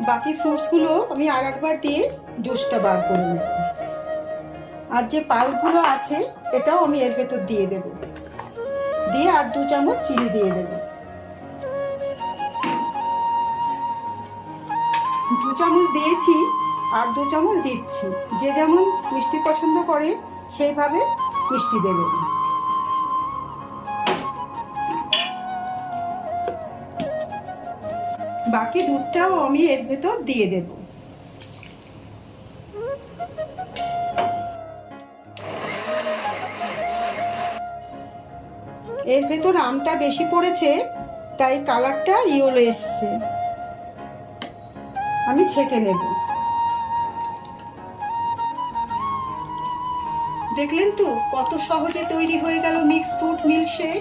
বাকি ফ্রুটসগুলো আমি আর একবার দিয়ে জুসটা বার করে নেব। আর যে পাল্পগুলো আছে এটাও আমি এর ভেতর দিয়ে দেব, দিয়ে আর 2 চামচ চিনি দিয়ে দেব। 2 চামচ দিয়েছি, আর 2 চামচ দিচ্ছি। যে যেমন মিষ্টি পছন্দ করে সেইভাবে মিষ্টি দেবেন। বাকি দুধটাও আমি এর ভেতর দিয়ে দেব। এর ভেতর আমটা বেশি পড়েছে তাই কালারটা ইয়েলো এসছে। আমি ছেঁকে নেব। দেখলেন তো কত সহজে তৈরি হয়ে গেল মিক্স ফ্রুট মিল্কশেক।